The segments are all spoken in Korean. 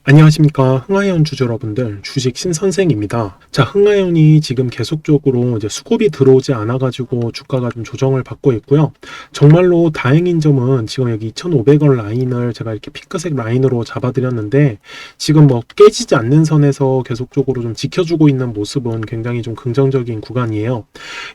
안녕하십니까. 흥하이온 주주 여러분들, 주식 신선생입니다. 자, 흥하이온이 지금 계속적으로 이제 수급이 들어오지 않아가지고 주가가 좀 조정을 받고 있고요. 정말로 다행인 점은 지금 여기 2,500원 라인을 제가 이렇게 핑크색 라인으로 잡아드렸는데, 지금 뭐 깨지지 않는 선에서 계속적으로 좀 지켜주고 있는 모습은 굉장히 좀 긍정적인 구간이에요.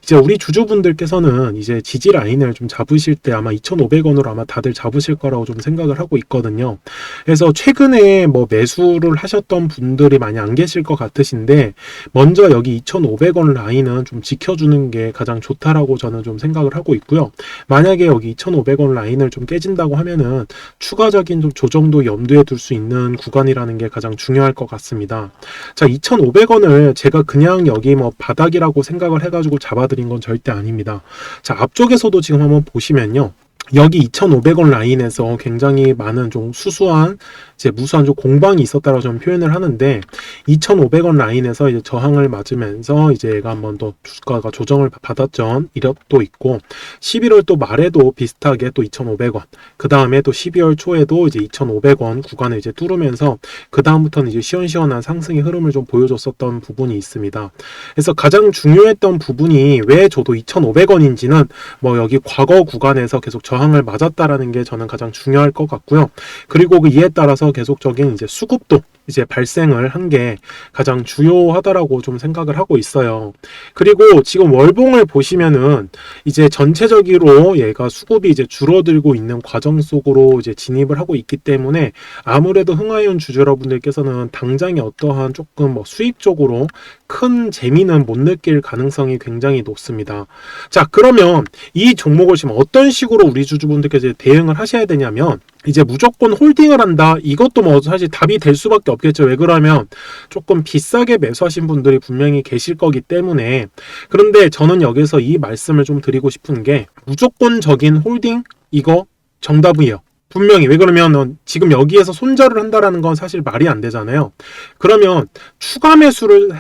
이제 우리 주주분들께서는 이제 지지 라인을 좀 잡으실 때 아마 2,500원으로 아마 다들 잡으실 거라고 좀 생각을 하고 있거든요. 그래서 최근에 뭐 매수를 하셨던 분들이 많이 안 계실 것 같으신데, 먼저 여기 2,500원 라인은 좀 지켜주는 게 가장 좋다라고 저는 좀 생각을 하고 있고요. 만약에 여기 2,500원 라인을 좀 깨진다고 하면은 추가적인 좀 조정도 염두에 둘 수 있는 구간이라는 게 가장 중요할 것 같습니다. 자, 2,500원을 제가 그냥 여기 뭐 바닥이라고 생각을 해가지고 잡아드린 건 절대 아닙니다. 자, 앞쪽에서도 지금 한번 보시면요. 여기 2,500원 라인에서 굉장히 많은 좀 수수한 이제 무수한 좀 공방이 있었다고 저는 표현을 하는데, 2,500원 라인에서 이제 저항을 맞으면서 이제 얘가 한번 더 주가가 조정을 받았던 이력도 있고, 11월 또 말에도 비슷하게 또 2,500원, 그 다음에 또 12월 초에도 이제 2,500원 구간을 이제 뚫으면서 그 다음부터는 이제 시원시원한 상승의 흐름을 좀 보여줬었던 부분이 있습니다. 그래서 가장 중요했던 부분이 왜 저도 2,500원인지는 뭐 여기 과거 구간에서 계속 저항을 맞았다라는 게 저는 가장 중요할 것 같고요. 그리고 그 이에 따라서 계속적인 이제 수급도 이제 발생을 한 게 가장 주요하다라고 좀 생각을 하고 있어요. 그리고 지금 월봉을 보시면은 이제 전체적으로 얘가 수급이 이제 줄어들고 있는 과정 속으로 이제 진입을 하고 있기 때문에 아무래도 흥하이온 주주 여러분들께서는 당장에 어떠한 조금 뭐 수익적으로 큰 재미는 못 느낄 가능성이 굉장히 높습니다. 자, 그러면 이 종목을 지금 어떤 식으로 우리 주주분들께서 대응을 하셔야 되냐면, 이제 무조건 홀딩을 한다, 이것도 뭐 사실 답이 될 수밖에 없겠죠. 왜 그러면 조금 비싸게 매수하신 분들이 분명히 계실 거기 때문에. 그런데 저는 여기서 이 말씀을 좀 드리고 싶은 게, 무조건적인 홀딩 이거 정답이에요. 분명히. 왜 그러면 지금 여기에서 손절을 한다라는 건 사실 말이 안 되잖아요. 그러면 추가 매수를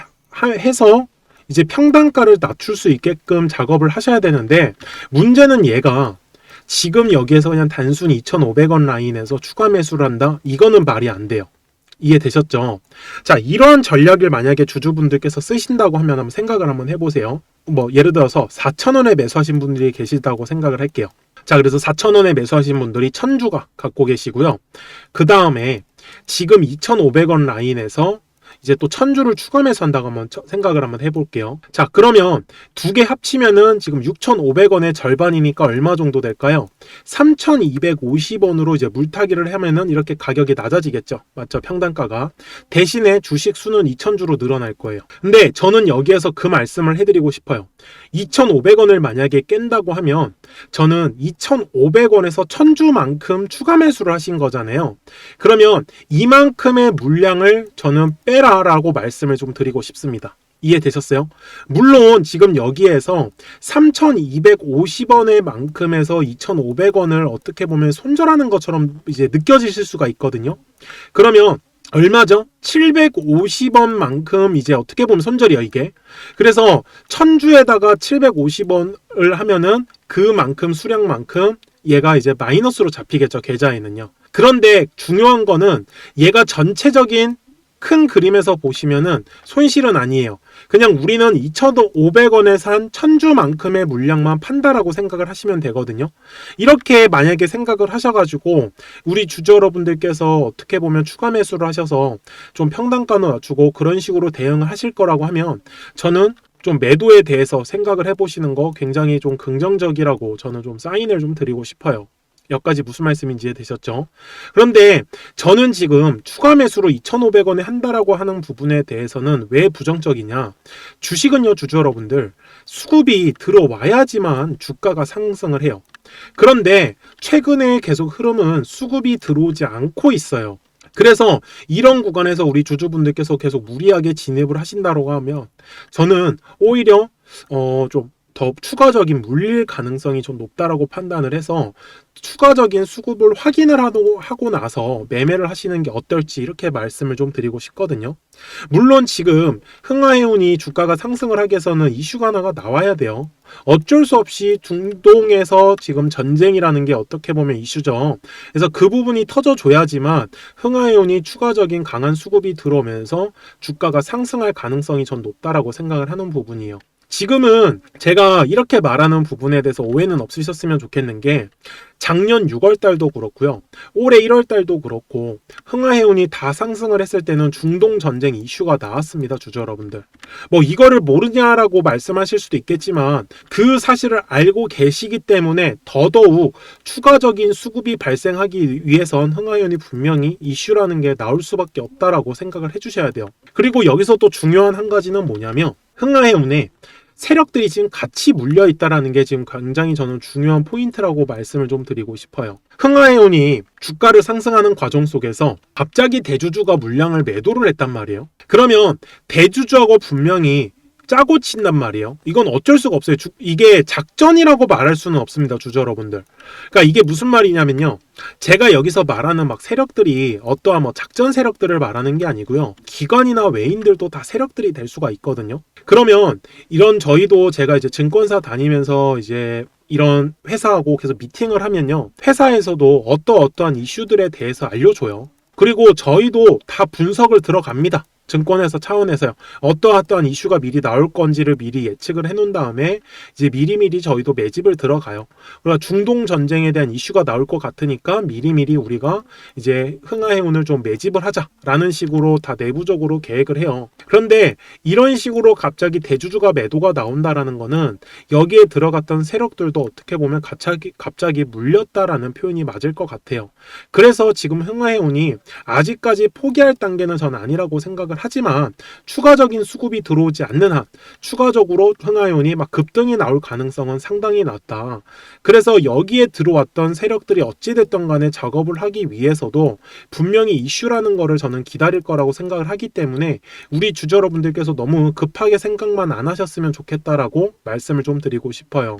해서 이제 평단가를 낮출 수 있게끔 작업을 하셔야 되는데, 문제는 얘가 지금 여기에서 그냥 단순히 2,500원 라인에서 추가 매수를 한다? 이거는 말이 안 돼요. 이해되셨죠? 자, 이런 전략을 만약에 주주분들께서 쓰신다고 하면 한번 생각을 한번 해보세요. 뭐 예를 들어서 4,000원에 매수하신 분들이 계시다고 생각을 할게요. 자, 그래서 4,000원에 매수하신 분들이 1,000주가 갖고 계시고요. 그 다음에 지금 2,500원 라인에서 이제 또 1,000주를 추가 매수한다고 한번 생각을 한번 해볼게요. 자, 그러면 두 개 합치면은 지금 6,500원의 절반이니까 얼마 정도 될까요? 3,250원으로 이제 물타기를 하면은 이렇게 가격이 낮아지겠죠. 맞죠? 평단가가. 대신에 주식 수는 2,000주로 늘어날 거예요. 근데 저는 여기에서 그 말씀을 해드리고 싶어요. 2,500원을 만약에 깬다고 하면 저는 2,500원에서 1,000주만큼 추가 매수를 하신 거잖아요. 그러면 이만큼의 물량을 저는 빼라라고 말씀을 좀 드리고 싶습니다. 이해되셨어요? 물론 지금 여기에서 3,250원의 만큼에서 2,500원을 어떻게 보면 손절하는 것처럼 이제 느껴지실 수가 있거든요. 그러면 얼마죠? 750원만큼 이제 어떻게 보면 손절이야, 이게. 그래서 1,000주에다가 750원을 하면은 그만큼 수량만큼 얘가 이제 마이너스로 잡히겠죠, 계좌에는요. 그런데 중요한 거는 얘가 전체적인 큰 그림에서 보시면은 손실은 아니에요. 그냥 우리는 2,500원에 산 1,000주만큼의 물량만 판다라고 생각을 하시면 되거든요. 이렇게 만약에 생각을 하셔가지고 우리 주주 여러분들께서 어떻게 보면 추가 매수를 하셔서 좀 평단가는 낮추고 그런 식으로 대응을 하실 거라고 하면, 저는 좀 매도에 대해서 생각을 해보시는 거 굉장히 좀 긍정적이라고 저는 좀 사인을 좀 드리고 싶어요. 여기까지 무슨 말씀인지 이해되셨죠? 그런데 저는 지금 추가 매수로 2,500원에 한다라고 하는 부분에 대해서는 왜 부정적이냐? 주식은요, 주주 여러분들, 수급이 들어와야지만 주가가 상승을 해요. 그런데 최근에 계속 흐름은 수급이 들어오지 않고 있어요. 그래서 이런 구간에서 우리 주주분들께서 계속 무리하게 진입을 하신다고 하면 저는 오히려 좀 더 추가적인 물릴 가능성이 좀 높다라고 판단을 해서 추가적인 수급을 확인을 하고 나서 매매를 하시는 게 어떨지 이렇게 말씀을 좀 드리고 싶거든요. 물론 지금 흥하해운이 주가가 상승을 하기 위해서는 이슈가 하나가 나와야 돼요. 어쩔 수 없이 중동에서 지금 전쟁이라는 게 어떻게 보면 이슈죠. 그래서 그 부분이 터져줘야지만 흥하해운이 추가적인 강한 수급이 들어오면서 주가가 상승할 가능성이 전 높다라고 생각을 하는 부분이에요. 지금은 제가 이렇게 말하는 부분에 대해서 오해는 없으셨으면 좋겠는 게 작년 6월 달도 그렇고요. 올해 1월 달도 그렇고 흥하해운이 다 상승을 했을 때는 중동 전쟁 이슈가 나왔습니다. 주주 여러분들. 뭐 이거를 모르냐라고 말씀하실 수도 있겠지만 그 사실을 알고 계시기 때문에 더더욱 추가적인 수급이 발생하기 위해선 흥하해운이 분명히 이슈라는 게 나올 수밖에 없다라고 생각을 해주셔야 돼요. 그리고 여기서 또 중요한 한 가지는 뭐냐면 흥하해운에 세력들이 지금 같이 물려 있다라는 게 지금 굉장히 저는 중요한 포인트라고 말씀을 좀 드리고 싶어요. 흥하해운이 주가를 상승하는 과정 속에서 갑자기 대주주가 물량을 매도를 했단 말이에요. 그러면 대주주하고 분명히 짜고 친단 말이에요. 이건 어쩔 수가 없어요. 이게 작전이라고 말할 수는 없습니다. 주주 여러분들. 그러니까 이게 무슨 말이냐면요. 제가 여기서 말하는 막 세력들이 어떠한 뭐 작전 세력들을 말하는 게 아니고요. 기관이나 외인들도 다 세력들이 될 수가 있거든요. 그러면 이런 저희도 제가 이제 증권사 다니면서 이제 이런 회사하고 계속 미팅을 하면요. 회사에서도 어떠한 이슈들에 대해서 알려줘요. 그리고 저희도 다 분석을 들어갑니다. 증권회사 차원에서요. 어떠한 이슈가 미리 나올 건지를 미리 예측을 해놓은 다음에 이제 미리미리 저희도 매집을 들어가요. 그러니까 중동 전쟁에 대한 이슈가 나올 것 같으니까 미리미리 우리가 이제 흥하해운을 좀 매집을 하자라는 식으로 다 내부적으로 계획을 해요. 그런데 이런 식으로 갑자기 대주주가 매도가 나온다라는 거는 여기에 들어갔던 세력들도 어떻게 보면 갑자기 물렸다라는 표현이 맞을 것 같아요. 그래서 지금 흥하해운이 아직까지 포기할 단계는 전 아니라고 생각을 하지만 추가적인 수급이 들어오지 않는 한 추가적으로 흥하해운이 막 급등이 나올 가능성은 상당히 낮다. 그래서 여기에 들어왔던 세력들이 어찌됐든 간에 작업을 하기 위해서도 분명히 이슈라는 거를 저는 기다릴 거라고 생각을 하기 때문에 우리 주주 여러분들께서 너무 급하게 생각만 안 하셨으면 좋겠다라고 말씀을 좀 드리고 싶어요.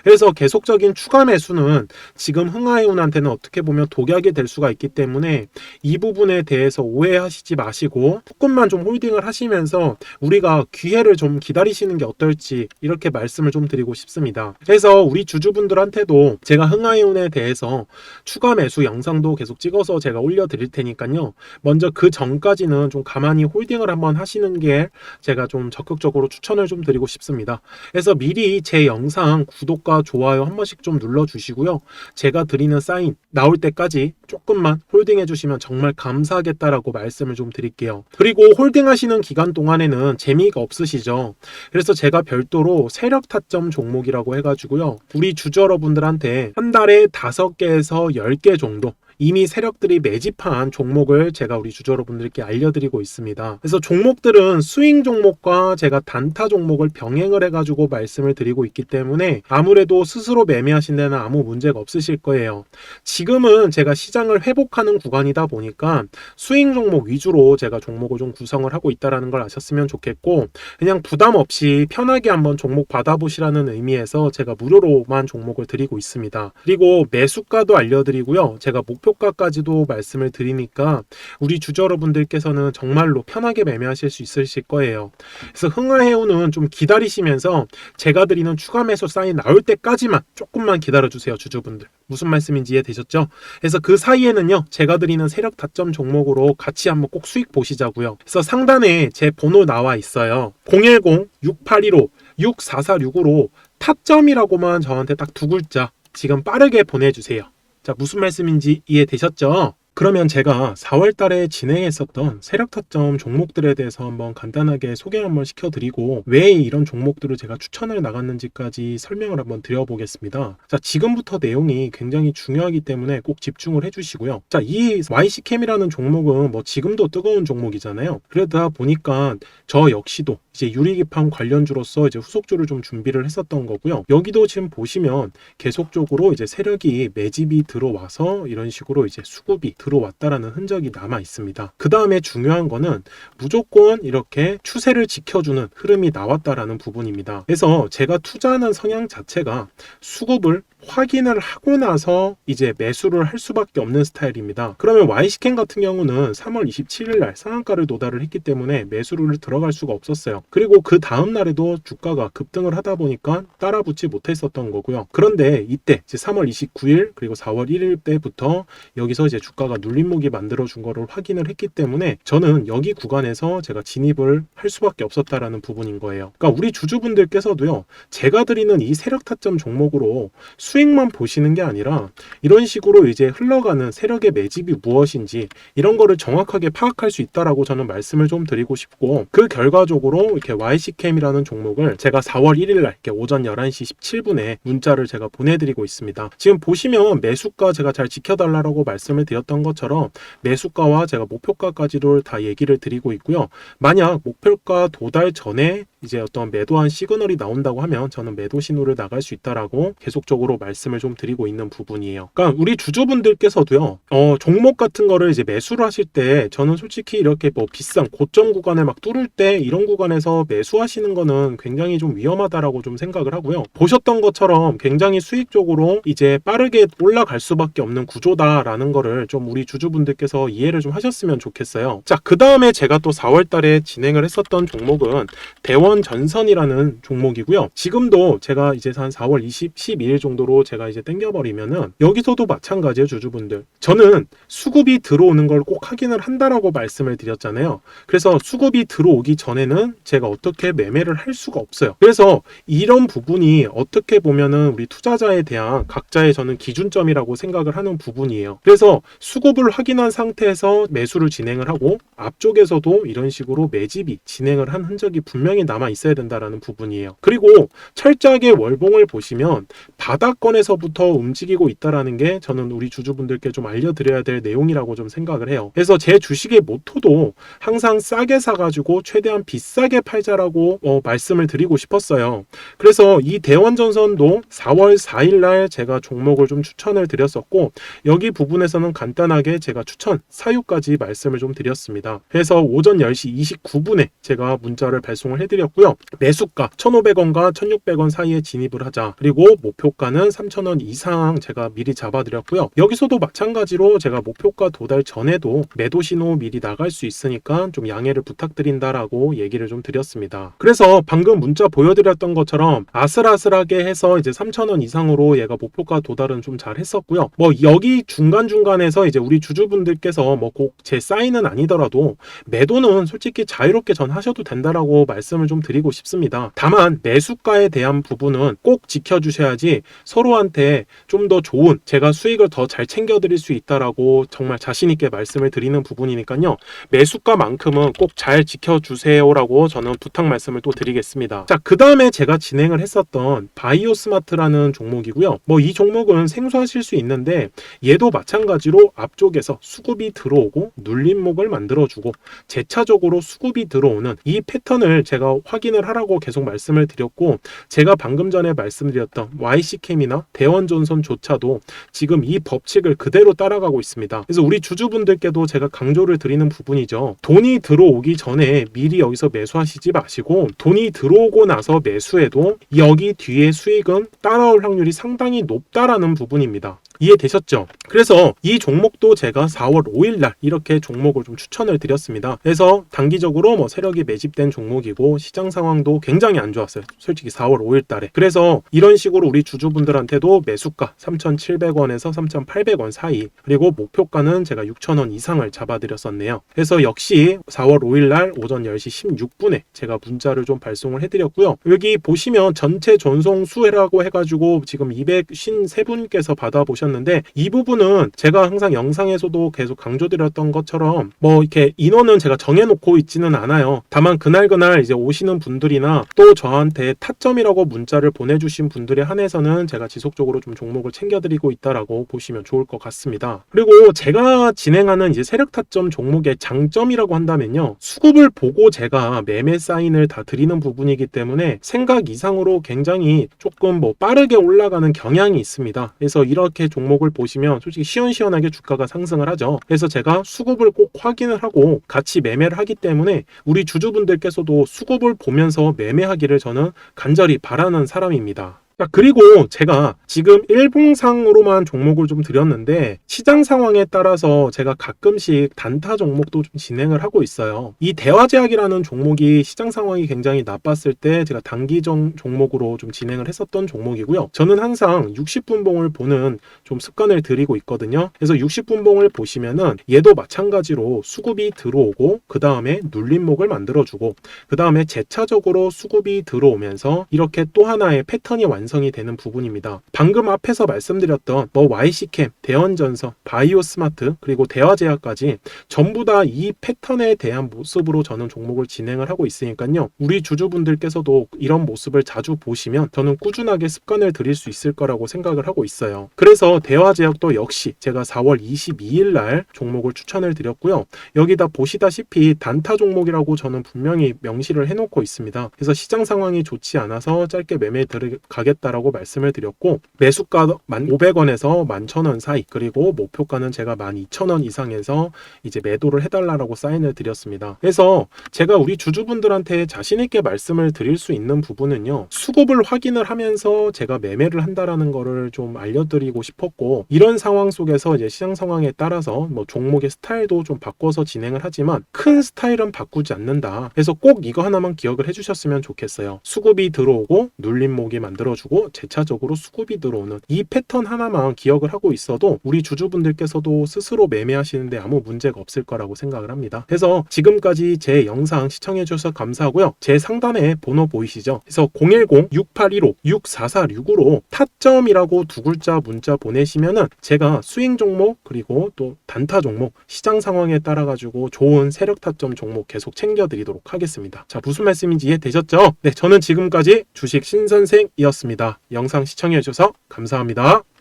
그래서 계속적인 추가 매수는 지금 흥하해운한테는 어떻게 보면 독약이 될 수가 있기 때문에 이 부분에 대해서 오해하시지 마시고 조금만 좀 홀딩을 하시면서 우리가 기회를 좀 기다리시는 게 어떨지 이렇게 말씀을 좀 드리고 싶습니다. 그래서 우리 주주분들한테도 제가 흥하해운에 대해서 추가 매수 영상도 계속 찍어서 제가 올려드릴 테니까요. 먼저 그 전까지는 좀 가만히 홀딩을 한번 하시는 게 제가 좀 적극적으로 추천을 좀 드리고 싶습니다. 그래서 미리 제 영상 구독과 좋아요 한 번씩 좀 눌러주시고요. 제가 드리는 사인 나올 때까지 조금만 홀딩해 주시면 정말 감사하겠다라고 말씀을 좀 드릴게요. 그리고 홀딩하시는 기간 동안에는 재미가 없으시죠. 그래서 제가 별도로 세력 타점 종목이라고 해가지고요. 우리 주주 여러분들한테 한 달에 5개에서 10개 정도 이미 세력들이 매집한 종목을 제가 우리 주주 여러분들께 알려드리고 있습니다. 그래서 종목들은 스윙 종목과 제가 단타 종목을 병행을 해가지고 말씀을 드리고 있기 때문에 아무래도 스스로 매매하신 데는 아무 문제가 없으실 거예요. 지금은 제가 시장을 회복하는 구간이다 보니까 스윙 종목 위주로 제가 종목을 좀 구성을 하고 있다는 걸 아셨으면 좋겠고 그냥 부담 없이 편하게 한번 종목 받아보시라는 의미에서 제가 무료로만 종목을 드리고 있습니다. 그리고 매수가도 알려드리고요. 제가 목표가까지도 말씀을 드리니까 우리 주주 여러분들께서는 정말로 편하게 매매하실 수 있으실 거예요. 그래서 흥하해운은 좀 기다리시면서 제가 드리는 추가 매수 사인 나올 때까지만 조금만 기다려주세요. 주주분들. 무슨 말씀인지 이해되셨죠? 그래서 그 사이에는요. 제가 드리는 세력 타점 종목으로 같이 한번 꼭 수익 보시자고요. 그래서 상단에 제 번호 나와 있어요. 010-6815-6446으로 타점이라고만 저한테 딱 2글자 지금 빠르게 보내주세요. 자, 무슨 말씀인지 이해되셨죠? 그러면 제가 4월 달에 진행했었던 세력 타점 종목들에 대해서 한번 간단하게 소개 한번 시켜드리고 왜 이런 종목들을 제가 추천을 나갔는지까지 설명을 한번 드려보겠습니다. 자, 지금부터 내용이 굉장히 중요하기 때문에 꼭 집중을 해주시고요. 자, 이 YC캠이라는 종목은 뭐 지금도 뜨거운 종목이잖아요. 그러다 보니까 저 역시도 이제 유리기판 관련주로서 이제 후속주를 좀 준비를 했었던 거고요. 여기도 지금 보시면 계속적으로 이제 세력이 매집이 들어와서 이런 식으로 이제 수급이 들어왔다라는 흔적이 남아 있습니다. 그 다음에 중요한 거는 무조건 이렇게 추세를 지켜주는 흐름이 나왔다라는 부분입니다. 그래서 제가 투자하는 성향 자체가 수급을 확인을 하고 나서 이제 매수를 할 수밖에 없는 스타일입니다. 그러면 YC캠 같은 경우는 3월 27일 날 상한가를 도달을 했기 때문에 매수를 들어갈 수가 없었어요. 그리고 그 다음 날에도 주가가 급등을 하다 보니까 따라붙지 못했었던 거고요. 그런데 이때 이제 3월 29일 그리고 4월 1일 때부터 여기서 이제 주가가 눌림목이 만들어준 거를 확인을 했기 때문에 저는 여기 구간에서 제가 진입을 할 수밖에 없었다라는 부분인 거예요. 그러니까 우리 주주분들께서도요, 제가 드리는 이 세력 타점 종목으로 수익만 보시는 게 아니라 이런 식으로 이제 흘러가는 세력의 매집이 무엇인지 이런 거를 정확하게 파악할 수 있다라고 저는 말씀을 좀 드리고 싶고, 그 결과적으로 이렇게 YC캠이라는 종목을 제가 4월 1일 날 이렇게 오전 11시 17분에 문자를 제가 보내드리고 있습니다. 지금 보시면 매수가 제가 잘 지켜달라고 말씀을 드렸던 것처럼 매수가와 제가 목표가까지를 다 얘기를 드리고 있고요. 만약 목표가 도달 전에 이제 어떤 매도한 시그널이 나온다고 하면 저는 매도 신호를 나갈 수 있다라고 계속적으로 말씀을 좀 드리고 있는 부분이에요. 그러니까 우리 주주분들께서도요, 종목 같은 거를 이제 매수를 하실 때 저는 솔직히 이렇게 뭐 비싼 고점 구간을 막 뚫을 때 이런 구간에서 매수하시는 거는 굉장히 좀 위험하다라고 좀 생각을 하고요. 보셨던 것처럼 굉장히 수익적으로 이제 빠르게 올라갈 수밖에 없는 구조다라는 거를 좀 우리 주주분들께서 이해를 좀 하셨으면 좋겠어요. 자, 그 다음에 제가 또 4월 달에 진행을 했었던 종목은 대원전선이라는 종목이고요. 지금도 제가 이제 한 4월 12일 정도로 제가 이제 땡겨버리면은 여기서도 마찬가지예요, 주주분들. 저는 수급이 들어오는 걸 꼭 확인을 한다라고 말씀을 드렸잖아요. 그래서 수급이 들어오기 전에는 제가 어떻게 매매를 할 수가 없어요. 그래서 이런 부분이 어떻게 보면은 우리 투자자에 대한 각자의 저는 기준점이라고 생각을 하는 부분이에요. 그래서 수급을 확인한 상태에서 매수를 진행을 하고 앞쪽에서도 이런 식으로 매집이 진행을 한 흔적이 분명히 남아 있어야 된다라는 부분이에요. 그리고 철저하게 월봉을 보시면 바닥권에서부터 움직이고 있다라는 게 저는 우리 주주분들께 좀 알려드려야 될 내용이라고 좀 생각을 해요. 그래서 제 주식의 모토도 항상 싸게 사가지고 최대한 비싸게 팔자라고 말씀을 드리고 싶었어요. 그래서 이 대원전선도 4월 4일 날 제가 종목을 좀 추천을 드렸었고, 여기 부분에서는 간단하게 제가 추천 사유까지 말씀을 좀 드렸습니다. 그래서 오전 10시 29분에 제가 문자를 발송을 해드렸고요. 매수가 1,500원과 1,600원 사이에 진입을 하자. 그리고 목표가는 3,000원 이상 제가 미리 잡아드렸고요. 여기서도 마찬가지로 제가 목표가 도달 전에도 매도 신호 미리 나갈 수 있으니까 좀 양해를 부탁드린다라고 얘기를 좀 드렸습니다. 그래서 방금 문자 보여드렸던 것처럼 아슬아슬하게 해서 이제 3,000원 이상으로 얘가 목표가 도달은 좀 잘 했었고요. 뭐 여기 중간중간에서 이제 우리 주주분들께서 뭐 꼭 제 사인은 아니더라도 매도는 솔직히 자유롭게 전 하셔도 된다라고 말씀을 좀 드리고 싶습니다. 다만 매수가에 대한 부분은 꼭 지켜주셔야지 서로한테 좀 더 좋은, 제가 수익을 더 잘 챙겨드릴 수 있다라고 정말 자신있게 말씀을 드리는 부분이니까요. 매수가만큼은 꼭 잘 지켜주세요라고 저는 부탁 말씀을 또 드리겠습니다. 자, 그 다음에 제가 진행을 했었던 바이오스마트라는 종목이고요. 뭐 이 종목은 생소하실 수 있는데 얘도 마찬가지로 앞쪽에서 수급이 들어오고 눌림목을 만들어주고 재차적으로 수급이 들어오는 이 패턴을 제가 확인을 하라고 계속 말씀을 드렸고, 제가 방금 전에 말씀드렸던 YC캠이나 대원전선조차도 지금 이 법칙을 그대로 따라가고 있습니다. 그래서 우리 주주분들께도 제가 강조를 드리는 부분이죠. 돈이 들어오기 전에 미리 여기서 매수하시지 마시고, 돈이 들어오고 나서 매수해도 여기 뒤에 수익은 따라올 확률이 상당히 높다라는 부분입니다. 이해되셨죠? 그래서 이 종목도 제가 4월 5일 날 이렇게 종목을 좀 추천을 드렸습니다. 그래서 단기적으로 뭐 세력이 매집된 종목이고 시장 상황도 굉장히 안 좋았어요. 솔직히 4월 5일 달에. 그래서 이런 식으로 우리 주주분들한테도 매수가 3,700원에서 3,800원 사이, 그리고 목표가는 제가 6,000원 이상을 잡아드렸었네요. 그래서 역시 4월 5일 날 오전 10시 16분에 제가 문자를 좀 발송을 해드렸고요. 여기 보시면 전체 전송 수혜라고 해가지고 지금 253분께서 받아보셨는데, 이 부분은 제가 항상 영상에서도 계속 강조드렸던 것처럼 뭐 이렇게 인원은 제가 정해놓고 있지는 않아요. 다만 그날 이제 오시는 분들이나 또 저한테 타점이라고 문자를 보내주신 분들에 한해서는 제가 지속적으로 좀 종목을 챙겨드리고 있다라고 보시면 좋을 것 같습니다. 그리고 제가 진행하는 이제 세력 타점 종목의 장점이라고 한다면요, 수급을 보고 제가 매매 사인을 다 드리는 부분이기 때문에 생각 이상으로 굉장히 조금 뭐 빠르게 올라가는 경향이 있습니다. 그래서 이렇게 종목을 보시면 솔직히 시원시원하게 주가가 상승을 하죠. 그래서 제가 수급을 꼭 확인을 하고 같이 매매를 하기 때문에 우리 주주분들께서도 수급을 보면서 매매하기를 저는 간절히 바라는 사람입니다. 자, 그리고 제가 지금 일봉상으로만 종목을 좀 드렸는데 시장 상황에 따라서 제가 가끔씩 단타 종목도 좀 진행을 하고 있어요. 이 대화제약이라는 종목이 시장 상황이 굉장히 나빴을 때 제가 단기 종목으로 좀 진행을 했었던 종목이고요. 저는 항상 60분봉을 보는 좀 습관을 들이고 있거든요. 그래서 60분봉을 보시면은 얘도 마찬가지로 수급이 들어오고 그 다음에 눌림목을 만들어주고 그 다음에 재차적으로 수급이 들어오면서 이렇게 또 하나의 패턴이 완성이 되는 부분입니다. 방금 앞에서 말씀드렸던 YC캠, 대원전선, 바이오스마트 그리고 대화제약까지 전부 다 이 패턴에 대한 모습으로 저는 종목을 진행을 하고 있으니까요. 우리 주주분들께서도 이런 모습을 자주 보시면 저는 꾸준하게 습관을 들일 수 있을 거라고 생각을 하고 있어요. 그래서 대화제약도 역시 제가 4월 22일 날 종목을 추천을 드렸고요. 여기다 보시다시피 단타 종목이라고 저는 분명히 명시를 해놓고 있습니다. 그래서 시장 상황이 좋지 않아서 짧게 매매 들어가겠다라고 말씀을 드렸고 매수가 1,500원에서 11,000원 사이 그리고 목표가는 제가 12,000원 이상에서 이제 매도를 해달라고 사인을 드렸습니다. 그래서 제가 우리 주주분들한테 자신 있게 말씀을 드릴 수 있는 부분은요. 수급을 확인을 하면서 제가 매매를 한다라는 거를 좀 알려드리고 싶었고 이런 상황 속에서 이제 시장 상황에 따라서 종목의 스타일도 좀 바꿔서 진행을 하지만 큰 스타일은 바꾸지 않는다. 그래서 꼭 이거 하나만 기억을 해주셨으면 좋겠어요. 수급이 들어오고 눌림목이 만들어주고 재차적으로 수급이 들어오는 이 패턴 하나만 기억을 하고 있어도 우리 주주분들께서도 스스로 매매하시는데 아무 문제가 없을 거라고 생각을 합니다. 그래서 지금까지 제 영상 시청해 주셔서 감사하고요. 제 상단에 번호 보이시죠? 그래서 010-6815-6446으로 타점이라고 두 글자 문자 보내시면은 제가 스윙 종목 그리고 또 단타 종목 시장 상황에 따라 가지고 좋은 세력 타점 종목 계속 챙겨드리도록 하겠습니다. 자, 무슨 말씀인지 이해되셨죠? 네, 저는 지금까지 주식 신선생이었습니다. 영상 시청해 주셔서 감사합니다.